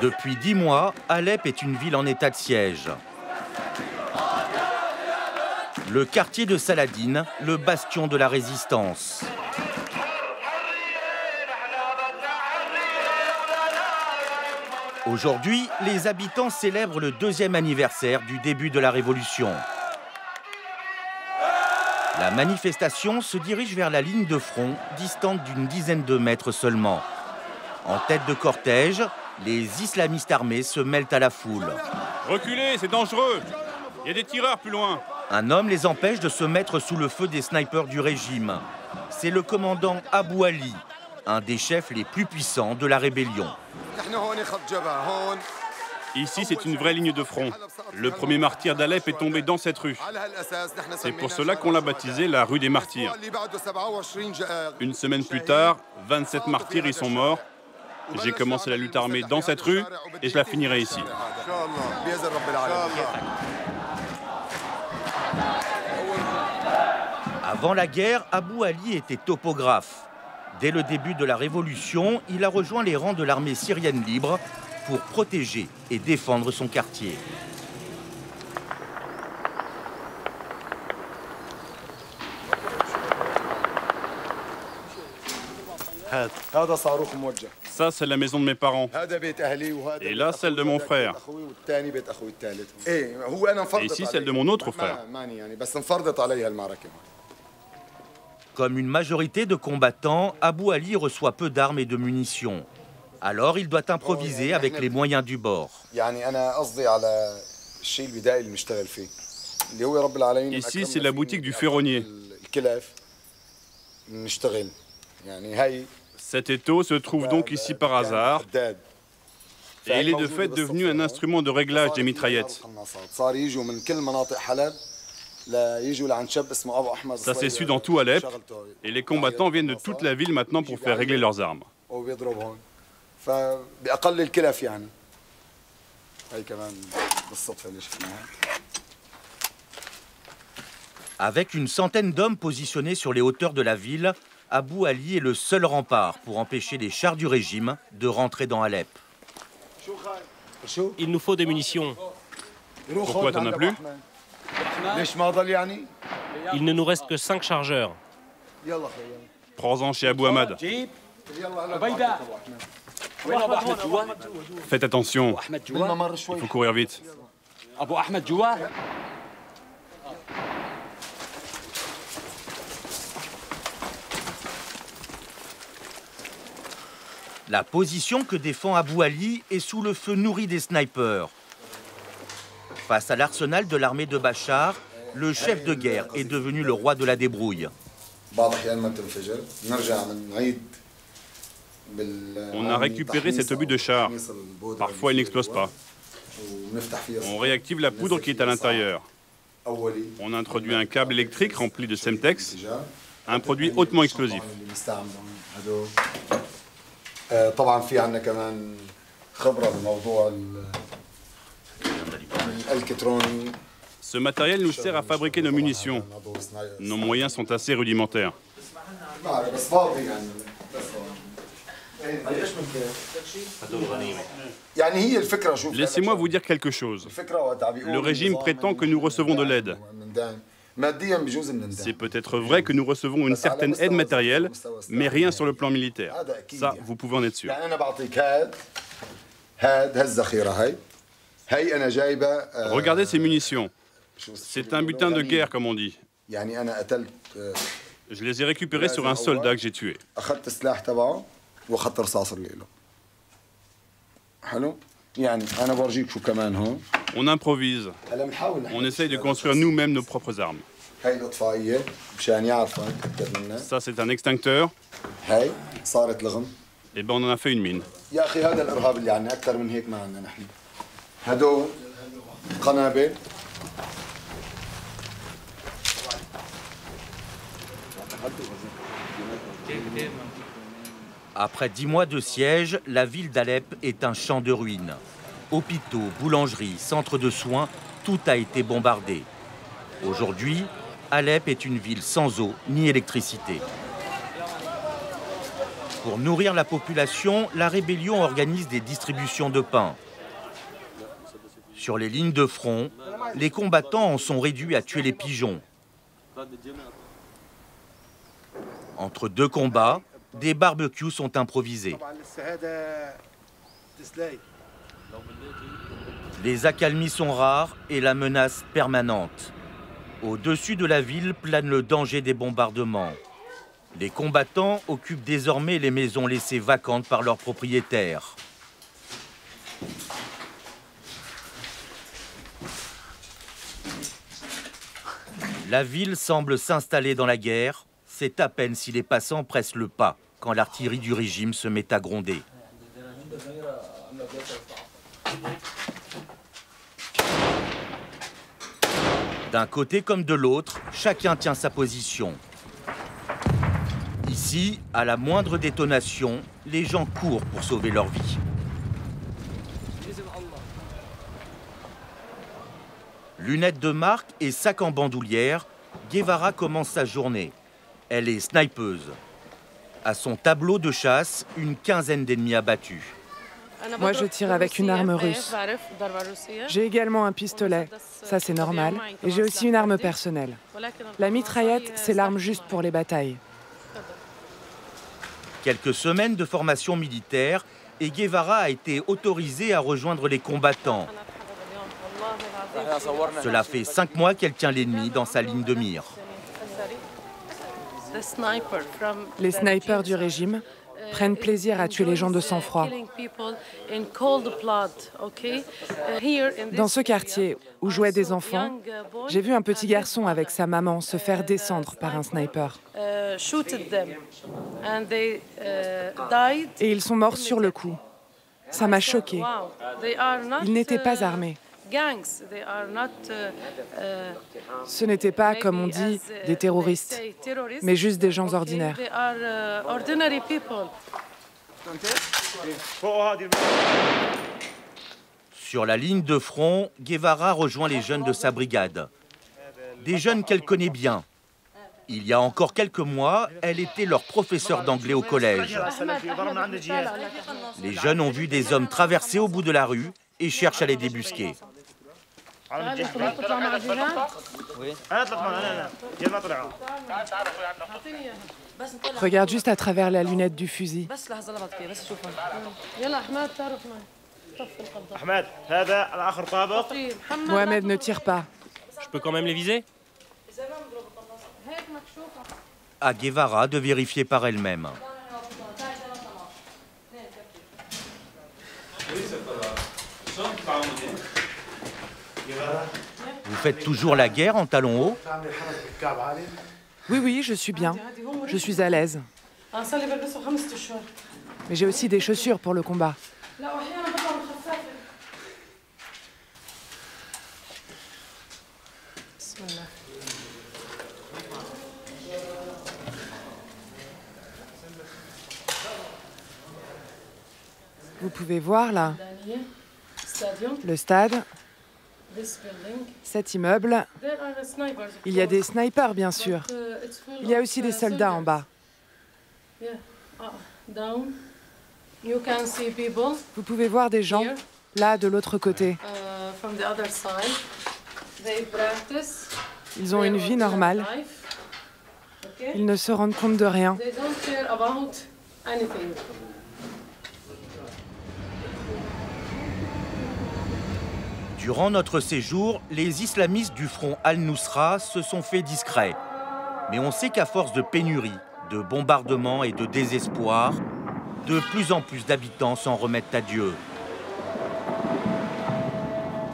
Depuis 10 mois, Alep est une ville en état de siège. Le quartier de Saladine, le bastion de la résistance. Aujourd'hui, les habitants célèbrent le 2e anniversaire du début de la révolution. La manifestation se dirige vers la ligne de front, distante d'une dizaine de mètres seulement. En tête de cortège, les islamistes armés se mêlent à la foule. Reculez, c'est dangereux. Il y a des tireurs plus loin. Un homme les empêche de se mettre sous le feu des snipers du régime. C'est le commandant Abou Ali, un des chefs les plus puissants de la rébellion. Ici, c'est une vraie ligne de front. Le premier martyr d'Alep est tombé dans cette rue. C'est pour cela qu'on l'a baptisé la rue des martyrs. Une semaine plus tard, 27 martyrs y sont morts. J'ai commencé la lutte armée dans cette rue et je la finirai ici. Avant la guerre, Abou Ali était topographe. Dès le début de la révolution, il a rejoint les rangs de l'armée syrienne libre pour protéger et défendre son quartier. Ça, c'est la maison de mes parents. Et là, celle de mon frère. Et ici, celle de mon autre frère. Comme une majorité de combattants, Abou Ali reçoit peu d'armes et de munitions. Alors, il doit improviser avec les moyens du bord. Ici, c'est la boutique du ferronnier. Cet étau se trouve donc ici par hasard. Et il est de fait devenu un instrument de réglage des mitraillettes. Ça s'est su dans tout Alep. Et les combattants viennent de toute la ville maintenant pour faire régler leurs armes. Avec une centaine d'hommes positionnés sur les hauteurs de la ville, Abou Ali est le seul rempart pour empêcher les chars du régime de rentrer dans Alep. Il nous faut des munitions. Pourquoi t'en as plus? Il ne nous reste que 5 chargeurs. Prends-en chez Abou Ahmad. Faites attention, il faut courir vite. La position que défend Abou Ali est sous le feu nourri des snipers. Face à l'arsenal de l'armée de Bachar, le chef de guerre est devenu le roi de la débrouille. On a récupéré cet obus de char. Parfois, il n'explose pas. On réactive la poudre qui est à l'intérieur. On introduit un câble électrique rempli de Semtex, un produit hautement explosif. Ce matériel nous sert à fabriquer nos munitions. Nos moyens sont assez rudimentaires. Laissez-moi vous dire quelque chose. Le régime prétend que nous recevons de l'aide. C'est peut-être vrai que nous recevons une certaine aide matérielle, mais rien sur le plan militaire. Ça, vous pouvez en être sûr. Regardez ces munitions. C'est un butin de guerre, comme on dit. Je les ai récupérés sur un soldat que j'ai tué. On improvise. On essaye de construire nous-mêmes nos propres armes. Ça, c'est un extincteur. Et ben, on en a fait une mine. Après 10 mois de siège, la ville d'Alep est un champ de ruines. Hôpitaux, boulangeries, centres de soins, tout a été bombardé. Aujourd'hui, Alep est une ville sans eau ni électricité. Pour nourrir la population, la rébellion organise des distributions de pain. Sur les lignes de front, les combattants en sont réduits à tuer les pigeons. Entre deux combats, des barbecues sont improvisés. Les accalmies sont rares et la menace permanente. Au-dessus de la ville plane le danger des bombardements. Les combattants occupent désormais les maisons laissées vacantes par leurs propriétaires. La ville semble s'installer dans la guerre. C'est à peine si les passants pressent le pas quand l'artillerie du régime se met à gronder. D'un côté comme de l'autre, chacun tient sa position. Ici, à la moindre détonation, les gens courent pour sauver leur vie. Lunettes de marque et sac en bandoulière, Guevara commence sa journée. Elle est snipeuse. À son tableau de chasse, une quinzaine d'ennemis abattus. Moi, je tire avec une arme russe. J'ai également un pistolet, ça c'est normal, et j'ai aussi une arme personnelle. La mitraillette, c'est l'arme juste pour les batailles. Quelques semaines de formation militaire et Guevara a été autorisée à rejoindre les combattants. Cela fait 5 mois qu'elle tient l'ennemi dans sa ligne de mire. Les snipers du régime prennent plaisir à tuer les gens de sang-froid. Dans ce quartier où jouaient des enfants, j'ai vu un petit garçon avec sa maman se faire descendre par un sniper. Et ils sont morts sur le coup. Ça m'a choqué. Ils n'étaient pas armés. Ce n'étaient pas, comme on dit, des terroristes, mais juste des gens ordinaires. Sur la ligne de front, Guevara rejoint les jeunes de sa brigade. Des jeunes qu'elle connaît bien. Il y a encore quelques mois, elle était leur professeur d'anglais au collège. Les jeunes ont vu des hommes traverser au bout de la rue et cherchent à les débusquer. Regarde juste à travers la lunette du fusil. Mohamed, ne tire pas. Je peux quand même les viser? À Guevara de vérifier par elle-même. Vous faites toujours la guerre en talons hauts? Oui, oui, je suis bien. Je suis à l'aise. Mais j'ai aussi des chaussures pour le combat. Vous pouvez voir là, le stade, cet immeuble. Il y a des snipers, bien sûr. Il y a aussi des soldats en bas. Vous pouvez voir des gens, là, de l'autre côté. Ils ont une vie normale. Ils ne se rendent compte de rien. Durant notre séjour, les islamistes du front Al-Nusra se sont fait discrets. Mais on sait qu'à force de pénurie, de bombardements et de désespoir, de plus en plus d'habitants s'en remettent à Dieu.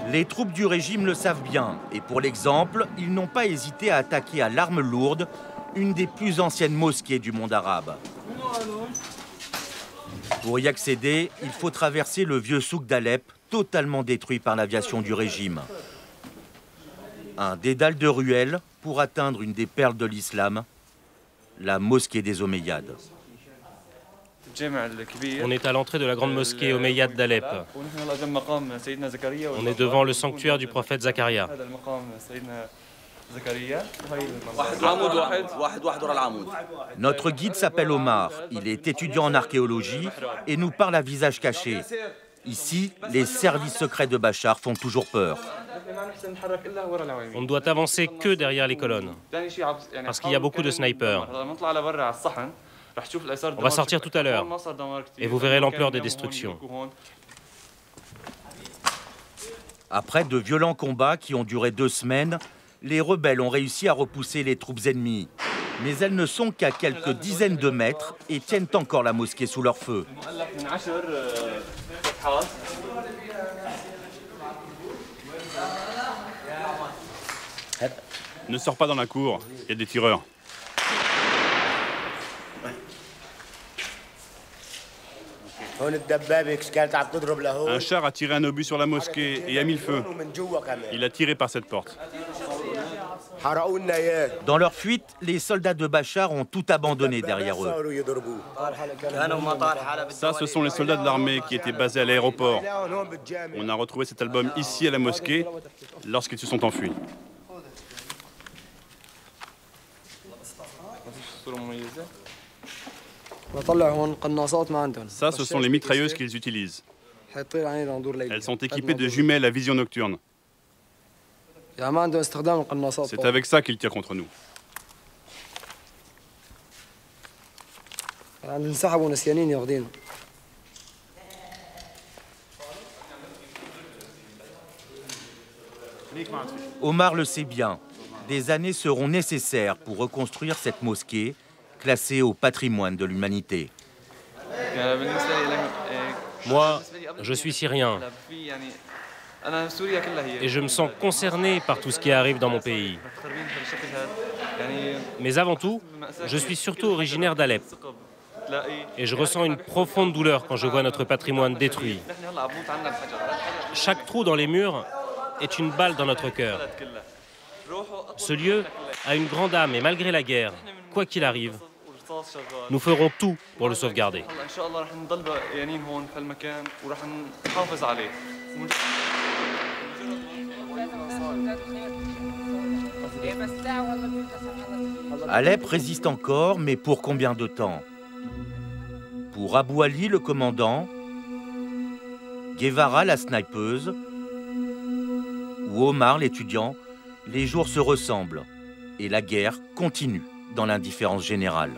Les troupes du régime le savent bien, et pour l'exemple, ils n'ont pas hésité à attaquer à l'arme lourde une des plus anciennes mosquées du monde arabe. Pour y accéder, il faut traverser le vieux souk d'Alep, totalement détruit par l'aviation du régime. Un dédale de ruelles pour atteindre une des perles de l'islam, la mosquée des Omeyyades. On est à l'entrée de la grande mosquée Omeyyade d'Alep. On est devant le sanctuaire du prophète Zacharia. Notre guide s'appelle Omar, il est étudiant en archéologie et nous parle à visage caché. Ici, les services secrets de Bachar font toujours peur. On ne doit avancer que derrière les colonnes, parce qu'il y a beaucoup de snipers. On va sortir tout à l'heure, et vous verrez l'ampleur des destructions. Après de violents combats qui ont duré 2 semaines, les rebelles ont réussi à repousser les troupes ennemies. Mais elles ne sont qu'à quelques dizaines de mètres et tiennent encore la mosquée sous leur feu. Ne sors pas dans la cour, il y a des tireurs. Un char a tiré un obus sur la mosquée et a mis le feu. Il a tiré par cette porte. Dans leur fuite, les soldats de Bachar ont tout abandonné derrière eux. Ça, ce sont les soldats de l'armée qui étaient basés à l'aéroport. On a retrouvé cet album ici à la mosquée lorsqu'ils se sont enfuis. Ça, ce sont les mitrailleuses qu'ils utilisent. Elles sont équipées de jumelles à vision nocturne. C'est avec ça qu'ils tirent contre nous. Omar le sait bien. Des années seront nécessaires pour reconstruire cette mosquée, classée au patrimoine de l'humanité. Moi, je suis syrien. Et je me sens concerné par tout ce qui arrive dans mon pays. Mais avant tout, je suis surtout originaire d'Alep. Et je ressens une profonde douleur quand je vois notre patrimoine détruit. Chaque trou dans les murs est une balle dans notre cœur. Ce lieu a une grande âme et malgré la guerre, quoi qu'il arrive, nous ferons tout pour le sauvegarder. Alep résiste encore, mais pour combien de temps? Pour Abou Ali, le commandant, Guevara, la snipeuse, ou Omar, l'étudiant, les jours se ressemblent et la guerre continue dans l'indifférence générale.